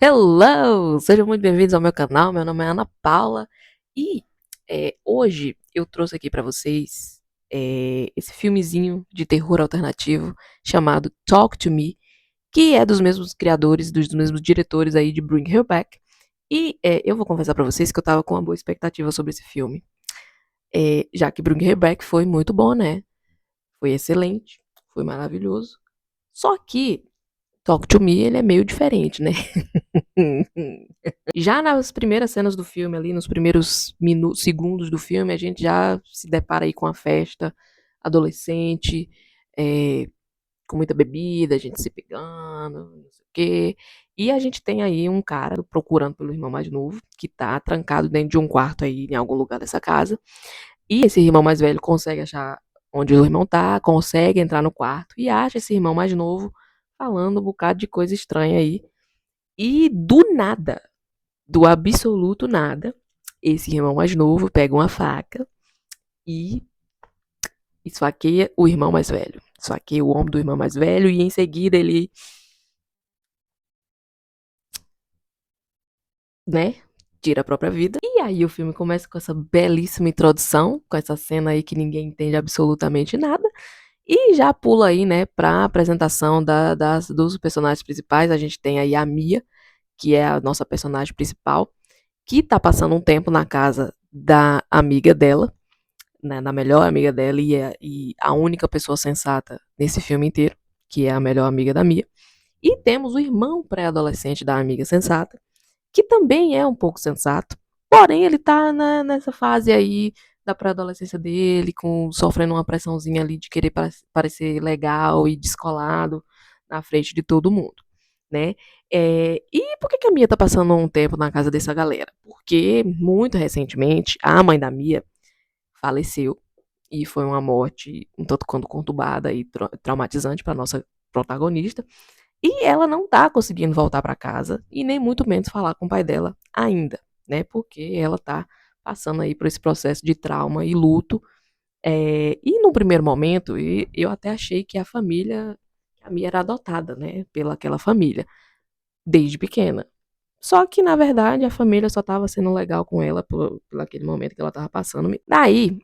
Hello! Sejam muito bem-vindos ao meu canal. Meu nome é Ana Paula e hoje eu trouxe aqui pra vocês esse filmezinho de terror alternativo chamado Talk to Me, que é dos mesmos criadores, dos mesmos diretores aí de Bring Her Back. E eu vou confessar pra vocês que eu tava com uma boa expectativa sobre esse filme, já que Bring Her Back foi muito bom, né? Foi excelente, foi maravilhoso. Só que Talk to Me ele é meio diferente, né? Já nas primeiras cenas do filme, ali, nos primeiros segundos do filme, a gente já se depara aí com a festa adolescente, eh, com muita bebida, a gente se pegando, não sei o quê. E a gente tem aí um cara procurando pelo irmão mais novo, que tá trancado dentro de um quarto aí em algum lugar dessa casa. E esse irmão mais velho consegue achar onde o irmão tá, consegue entrar no quarto e acha esse irmão mais novo falando um bocado de coisa estranha aí. E do absoluto nada, esse irmão mais novo pega uma faca e esfaqueia o irmão mais velho. Esfaqueia o ombro do irmão mais velho e em seguida ele, né, tira a própria vida. E aí o filme começa com essa belíssima introdução, com essa cena aí que ninguém entende absolutamente nada. E já pula aí, né, pra apresentação dos personagens principais. A gente tem aí a Mia, que é a nossa personagem principal, que tá passando um tempo na casa da amiga dela, né, da melhor amiga dela e a única pessoa sensata nesse filme inteiro, que é a melhor amiga da Mia. E temos o irmão pré-adolescente da amiga sensata, que também é um pouco sensato, porém ele tá nessa fase aí da pré-adolescência dele, sofrendo uma pressãozinha ali de querer parecer legal e descolado na frente de todo mundo, né? E por que a Mia tá passando um tempo na casa dessa galera? Porque, muito recentemente, a mãe da Mia faleceu e foi uma morte um tanto quanto conturbada e traumatizante para nossa protagonista. E ela não tá conseguindo voltar para casa e nem muito menos falar com o pai dela ainda, né? Porque ela tá passando aí por esse processo de trauma e luto. E no primeiro momento, eu até achei que a Mia era adotada, né? Pela aquela família, desde pequena. Só que, na verdade, a família só tava sendo legal com ela por aquele momento que ela tava passando. Daí,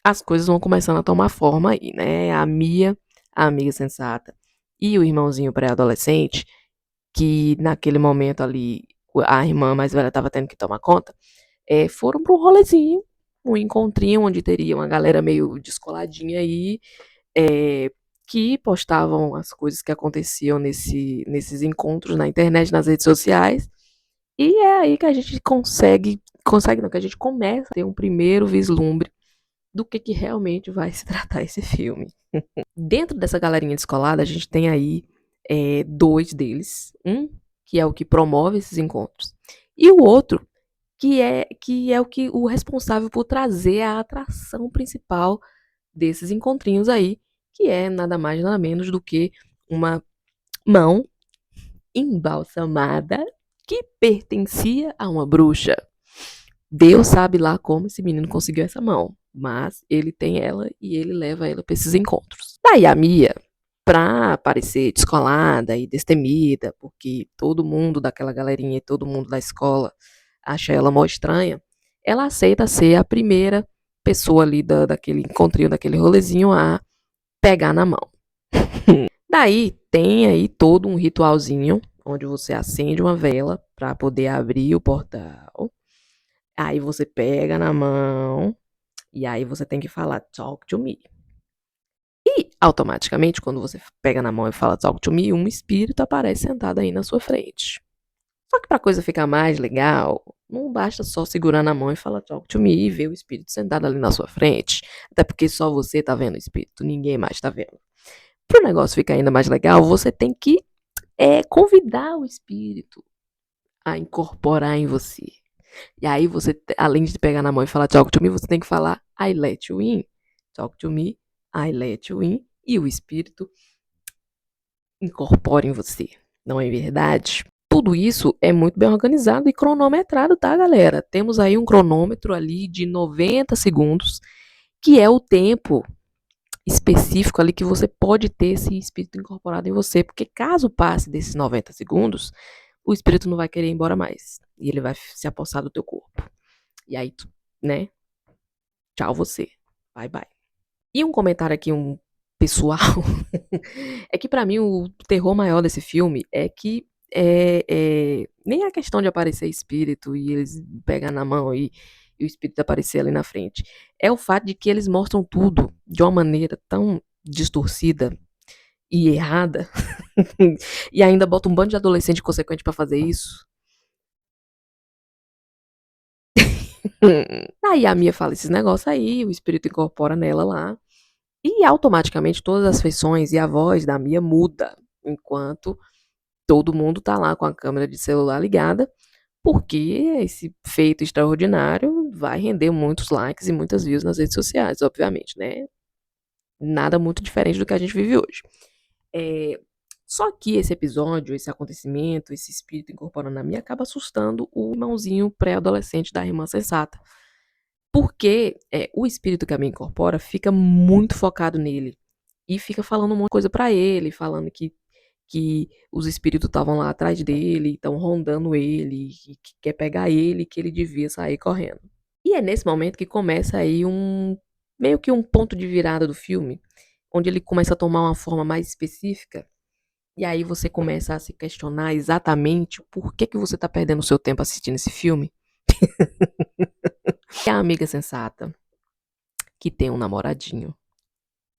as coisas vão começando a tomar forma aí, né? A Mia, a amiga sensata, e o irmãozinho pré-adolescente, que naquele momento ali a irmã mais velha estava tendo que tomar conta, foram para um rolezinho, um encontrinho onde teria uma galera meio descoladinha aí, que postavam as coisas que aconteciam nesses encontros na internet, nas redes sociais. E é aí que a gente consegue não, que a gente começa a ter um primeiro vislumbre do que realmente vai se tratar esse filme. Dentro dessa galerinha descolada, a gente tem aí dois deles. Um que é o que promove esses encontros. E o outro que é o responsável por trazer a atração principal desses encontrinhos aí, que é nada mais nada menos do que uma mão embalsamada que pertencia a uma bruxa. Deus sabe lá como esse menino conseguiu essa mão, mas ele tem ela e ele leva ela para esses encontros. Daí a Mia, pra parecer descolada e destemida, porque todo mundo daquela galerinha e todo mundo da escola acha ela mó estranha, ela aceita ser a primeira pessoa ali daquele encontrinho, daquele rolezinho a pegar na mão. Daí tem aí todo um ritualzinho onde você acende uma vela para poder abrir o portal. Aí você pega na mão e aí você tem que falar talk to me. E automaticamente, quando você pega na mão e fala talk to me, um espírito aparece sentado aí na sua frente. Só que pra coisa ficar mais legal, não basta só segurar na mão e falar talk to me e ver o espírito sentado ali na sua frente. Até porque só você tá vendo o espírito, ninguém mais tá vendo. Pro negócio ficar ainda mais legal, você tem que convidar o espírito a incorporar em você. E aí você, além de pegar na mão e falar talk to me, você tem que falar I let you in. Talk to me, I let you in. E o espírito incorpora em você. Não é verdade? Tudo isso é muito bem organizado e cronometrado, tá, galera? Temos aí um cronômetro ali de 90 segundos, que é o tempo específico ali que você pode ter esse espírito incorporado em você, porque caso passe desses 90 segundos, o espírito não vai querer ir embora mais, e ele vai se apossar do teu corpo. E aí, né? Tchau você. Bye bye. E um comentário aqui, um pessoal, é que pra mim o terror maior desse filme é que nem a questão de aparecer espírito e eles pegar na mão e o espírito aparecer ali na frente. É o fato de que eles mostram tudo de uma maneira tão distorcida e errada e ainda bota um bando de adolescente consequente pra fazer isso. Aí a Mia fala esses negócios aí, o espírito incorpora nela lá. E automaticamente todas as feições e a voz da Mia muda, enquanto todo mundo tá lá com a câmera de celular ligada, porque esse feito extraordinário vai render muitos likes e muitas views nas redes sociais, obviamente, né? Nada muito diferente do que a gente vive hoje. É, só que esse episódio, esse acontecimento, esse espírito incorporando a Mia acaba assustando o irmãozinho pré-adolescente da irmã sensata. Porque o espírito que a Mia incorpora fica muito focado nele. E fica falando uma coisa pra ele, falando que os espíritos estavam lá atrás dele, estão rondando ele, que quer pegar ele, que ele devia sair correndo. E é nesse momento que começa aí meio que um ponto de virada do filme, onde ele começa a tomar uma forma mais específica, e aí você começa a se questionar exatamente por que você tá perdendo o seu tempo assistindo esse filme. E a amiga sensata, que tem um namoradinho,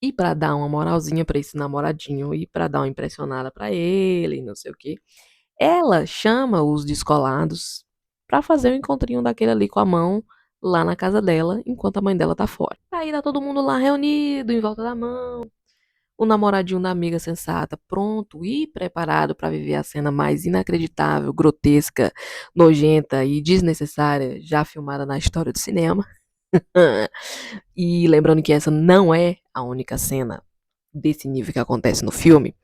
e pra dar uma moralzinha pra esse namoradinho, e pra dar uma impressionada pra ele, não sei o quê, ela chama os descolados pra fazer um encontrinho daquele ali com a mão lá na casa dela, enquanto a mãe dela tá fora. Aí tá todo mundo lá reunido em volta da mão, o namoradinho da amiga sensata pronto e preparado pra viver a cena mais inacreditável, grotesca, nojenta e desnecessária já filmada na história do cinema. E lembrando que essa não é a única cena desse nível que acontece no filme.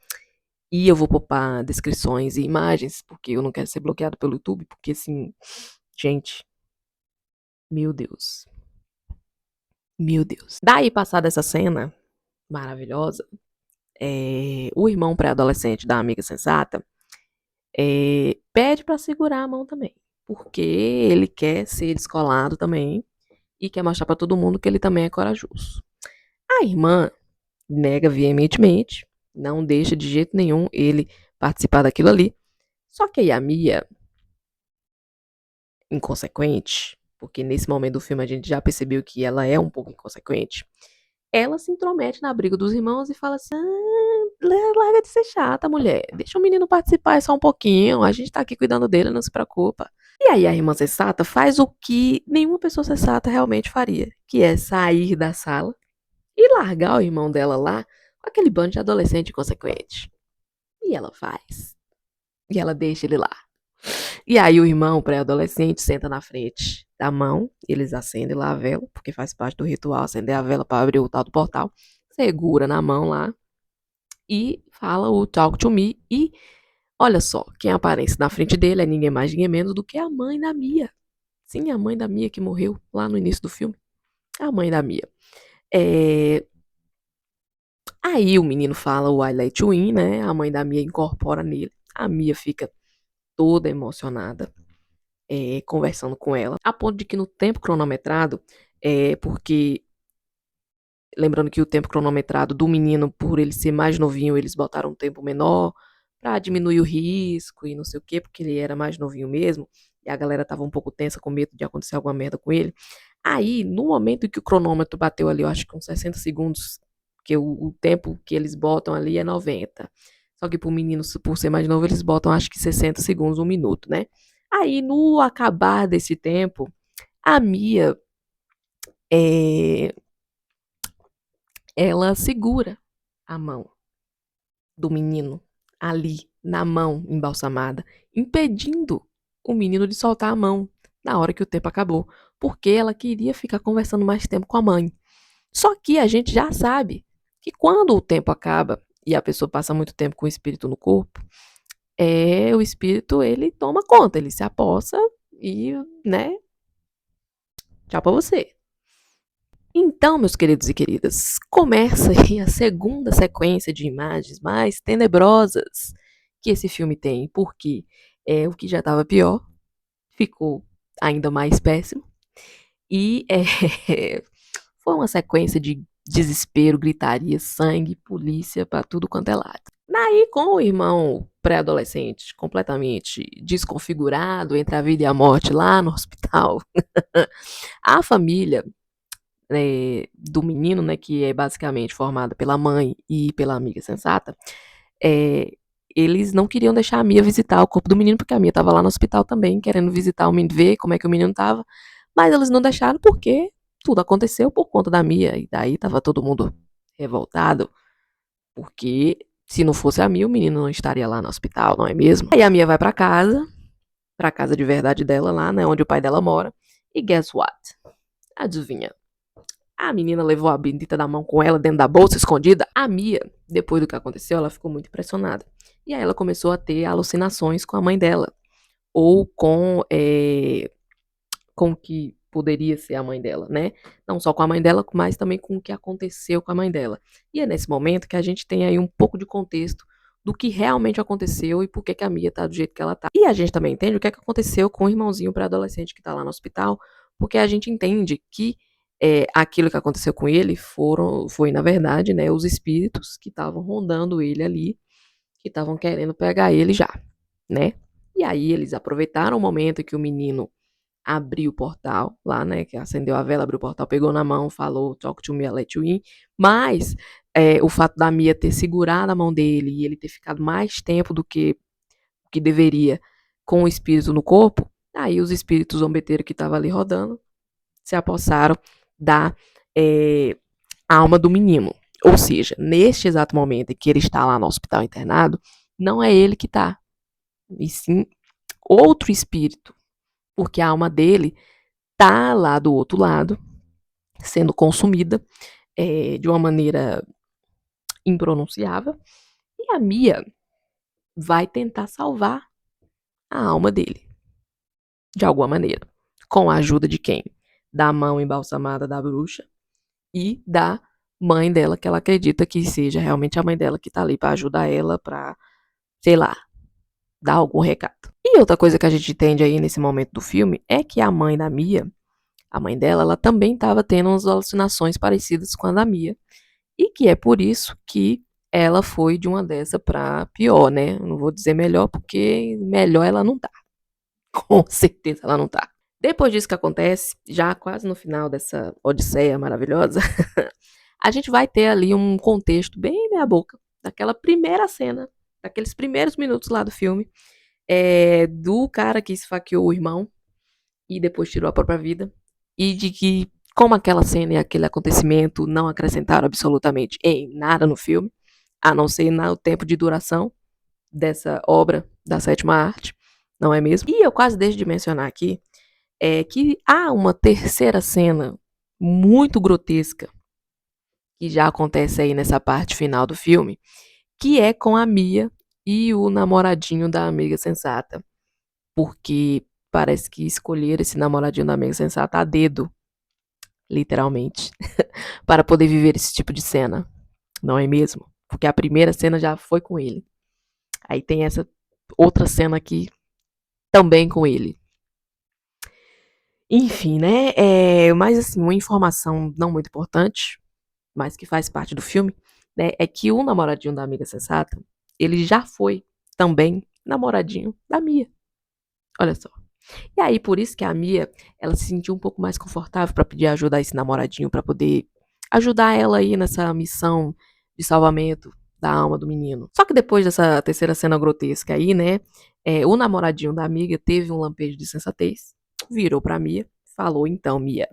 E eu vou poupar descrições e imagens, porque eu não quero ser bloqueado pelo YouTube, porque assim, gente, meu Deus. Meu Deus. Daí, passada essa cena maravilhosa, o irmão pré-adolescente da amiga sensata pede pra segurar a mão também. Porque ele quer ser descolado também e quer mostrar pra todo mundo que ele também é corajoso. A irmã nega veementemente, não deixa de jeito nenhum ele participar daquilo ali. Só que aí a Mia, inconsequente, porque nesse momento do filme a gente já percebeu que ela é um pouco inconsequente, ela se intromete na briga dos irmãos e fala assim: larga de ser chata, mulher. Deixa o menino participar só um pouquinho. A gente tá aqui cuidando dele, não se preocupa. E aí a irmã sensata faz o que nenhuma pessoa sensata realmente faria, que é sair da sala e largar o irmão dela lá com aquele bando de adolescente inconsequente. E ela faz. E ela deixa ele lá. E aí o irmão pré-adolescente senta na frente da mão, eles acendem lá a vela, porque faz parte do ritual acender a vela para abrir o tal do portal. Segura na mão lá e fala o talk to me. E olha só, quem aparece na frente dele é ninguém mais, ninguém menos do que a mãe da Mia. Sim, a mãe da Mia que morreu lá no início do filme. A mãe da Mia. É, aí o menino fala o I let you in, né? A mãe da Mia incorpora nele. A Mia fica toda emocionada, conversando com ela, a ponto de que no tempo cronometrado, porque lembrando que o tempo cronometrado do menino, por ele ser mais novinho, eles botaram um tempo menor pra diminuir o risco e não sei o quê, porque ele era mais novinho mesmo, e a galera tava um pouco tensa com medo de acontecer alguma merda com ele. Aí, no momento em que o cronômetro bateu ali, eu acho que uns 60 segundos, que o tempo que eles botam ali é 90. Só que pro menino, por ser mais novo, eles botam acho que 60 segundos, um minuto, né? Aí, no acabar desse tempo, a Mia, ela segura a mão do menino ali, na mão embalsamada, impedindo o menino de soltar a mão na hora que o tempo acabou, porque ela queria ficar conversando mais tempo com a mãe. Só que a gente já sabe que quando o tempo acaba e a pessoa passa muito tempo com o espírito no corpo, o espírito ele toma conta, ele se apossa e, né, tchau pra você. Então, meus queridos e queridas, começa aí a segunda sequência de imagens mais tenebrosas que esse filme tem, porque o que já estava pior ficou ainda mais péssimo e foi uma sequência de desespero, gritaria, sangue, polícia para tudo quanto é lado. Daí, com o irmão pré-adolescente completamente desconfigurado entre a vida e a morte lá no hospital, a família do menino, né, que é basicamente formada pela mãe e pela amiga sensata, é, eles não queriam deixar a Mia visitar o corpo do menino, porque a Mia estava lá no hospital também, querendo visitar o menino, ver como é que o menino estava, mas eles não deixaram porque tudo aconteceu por conta da Mia, e daí estava todo mundo revoltado, porque se não fosse a Mia, o menino não estaria lá no hospital, não é mesmo? Aí a Mia vai pra casa de verdade dela lá, né, onde o pai dela mora, e guess what? Adivinha? A menina levou a bendita da mão com ela dentro da bolsa, escondida. A Mia, depois do que aconteceu, ela ficou muito impressionada. E aí ela começou a ter alucinações com a mãe dela. Ou com o que poderia ser a mãe dela, né? Não só com a mãe dela, mas também com o que aconteceu com a mãe dela. E é nesse momento que a gente tem aí um pouco de contexto do que realmente aconteceu e por que a Mia tá do jeito que ela tá. E a gente também entende o que aconteceu com o irmãozinho pré-adolescente que tá lá no hospital, porque a gente entende que aquilo que aconteceu com ele foi, na verdade, né, os espíritos que estavam rondando ele ali, que estavam querendo pegar ele já, né? E aí eles aproveitaram o momento que o menino abriu o portal lá, né, que acendeu a vela, abriu o portal, pegou na mão, falou talk to me, I let you in, mas o fato da Mia ter segurado a mão dele e ele ter ficado mais tempo do que deveria com o espírito no corpo, aí os espíritos zombeteiros que estavam ali rodando se apossaram da alma do menino. Ou seja, neste exato momento em que ele está lá no hospital internado, não é ele que está, e sim outro espírito, porque a alma dele tá lá do outro lado, sendo consumida de uma maneira impronunciável, e a Mia vai tentar salvar a alma dele, de alguma maneira. Com a ajuda de quem? Da mão embalsamada da bruxa e da mãe dela, que ela acredita que seja realmente a mãe dela que tá ali para ajudar ela, pra, sei lá, dar algum recado. E outra coisa que a gente entende aí nesse momento do filme é que a mãe da Mia, a mãe dela, ela também estava tendo umas alucinações parecidas com a da Mia. E que é por isso que ela foi de uma dessa pra pior, né? Não vou dizer melhor, porque melhor ela não tá. Com certeza ela não tá. Depois disso que acontece, já quase no final dessa odisseia maravilhosa, a gente vai ter ali um contexto bem meia boca, daquela primeira cena, daqueles primeiros minutos lá do filme, do cara que esfaqueou o irmão e depois tirou a própria vida, e de que, como aquela cena e aquele acontecimento não acrescentaram absolutamente em nada no filme, a não ser no tempo de duração dessa obra da sétima arte, não é mesmo? E eu quase deixo de mencionar aqui que há uma terceira cena muito grotesca que já acontece aí nessa parte final do filme, que é com a Mia e o namoradinho da amiga sensata, porque parece que escolheram esse namoradinho da amiga sensata a dedo, literalmente, para poder viver esse tipo de cena, não é mesmo? Porque a primeira cena já foi com ele. Aí tem essa outra cena aqui também com ele. Enfim, né? Mas assim, uma informação não muito importante, mas que faz parte do filme, né? É que o namoradinho da amiga sensata, ele já foi também namoradinho da Mia. Olha só. E aí, por isso que a Mia, ela se sentiu um pouco mais confortável para pedir ajuda a esse namoradinho, para poder ajudar ela aí nessa missão de salvamento da alma do menino. Só que depois dessa terceira cena grotesca aí, né, o namoradinho da amiga teve um lampejo de sensatez, virou pra Mia, falou: então, Mia,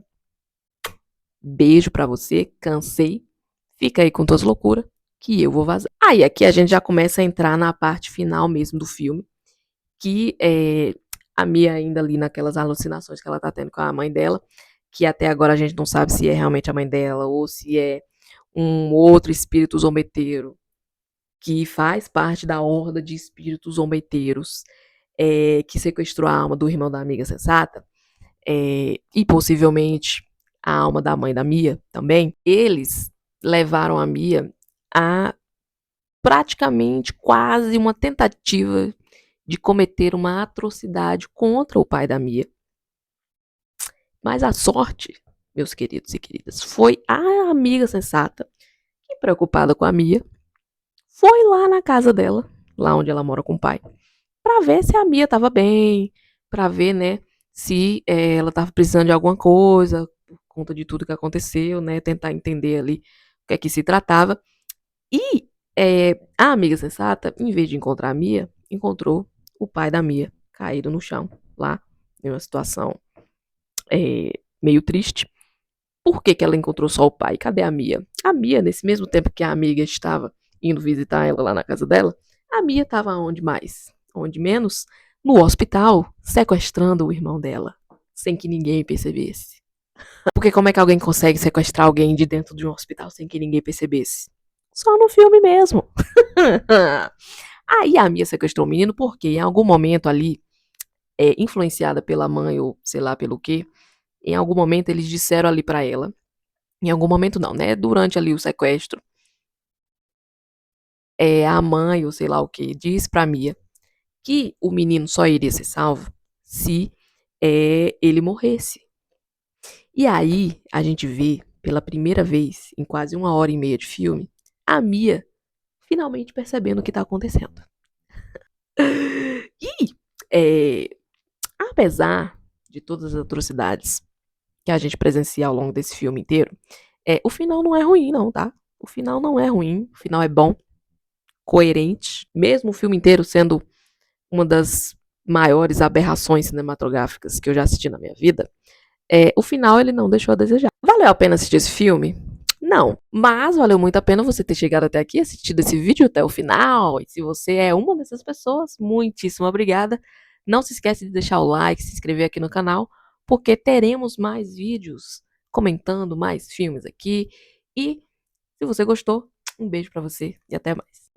beijo pra você, cansei, fica aí com tuas loucuras, que eu vou vazar. Aí aqui a gente já começa a entrar na parte final mesmo do filme, que a Mia ainda ali naquelas alucinações que ela tá tendo com a mãe dela, que até agora a gente não sabe se é realmente a mãe dela ou se é um outro espírito zombeteiro que faz parte da horda de espíritos zombeteiros que sequestrou a alma do irmão da amiga sensata, e possivelmente a alma da mãe da Mia também, eles levaram a Mia a praticamente quase uma tentativa de cometer uma atrocidade contra o pai da Mia. Mas a sorte, meus queridos e queridas, foi a amiga sensata que, preocupada com a Mia, foi lá na casa dela, lá onde ela mora com o pai, para ver se a Mia estava bem, para ver, né, se ela estava precisando de alguma coisa, por conta de tudo que aconteceu, né, tentar entender ali o que é que se tratava. E a amiga sensata, em vez de encontrar a Mia, encontrou o pai da Mia caído no chão, lá, em uma situação meio triste. Por que, que ela encontrou só o pai? Cadê a Mia? A Mia, nesse mesmo tempo que a amiga estava indo visitar ela lá na casa dela, a Mia estava onde mais? Onde menos? No hospital, sequestrando o irmão dela, sem que ninguém percebesse. Porque como é que alguém consegue sequestrar alguém de dentro de um hospital sem que ninguém percebesse? Só no filme mesmo. Aí a Mia sequestrou o menino porque em algum momento ali, influenciada pela mãe ou sei lá pelo quê, em algum momento eles disseram ali pra ela, em algum momento não, né, durante ali o sequestro, a mãe ou sei lá o que, disse pra Mia que o menino só iria ser salvo se ele morresse. E aí a gente vê, pela primeira vez em quase 1h30 de filme, a Mia finalmente percebendo o que tá acontecendo. E, apesar de todas as atrocidades que a gente presencia ao longo desse filme inteiro, o final não é ruim não, tá? O final não é ruim, o final é bom, coerente, mesmo o filme inteiro sendo uma das maiores aberrações cinematográficas que eu já assisti na minha vida, o final ele não deixou a desejar. Valeu a pena assistir esse filme? Não, mas valeu muito a pena você ter chegado até aqui, assistido esse vídeo até o final. E se você é uma dessas pessoas, muitíssimo obrigada. Não se esquece de deixar o like, se inscrever aqui no canal, porque teremos mais vídeos comentando mais filmes aqui. E se você gostou, um beijo pra você e até mais.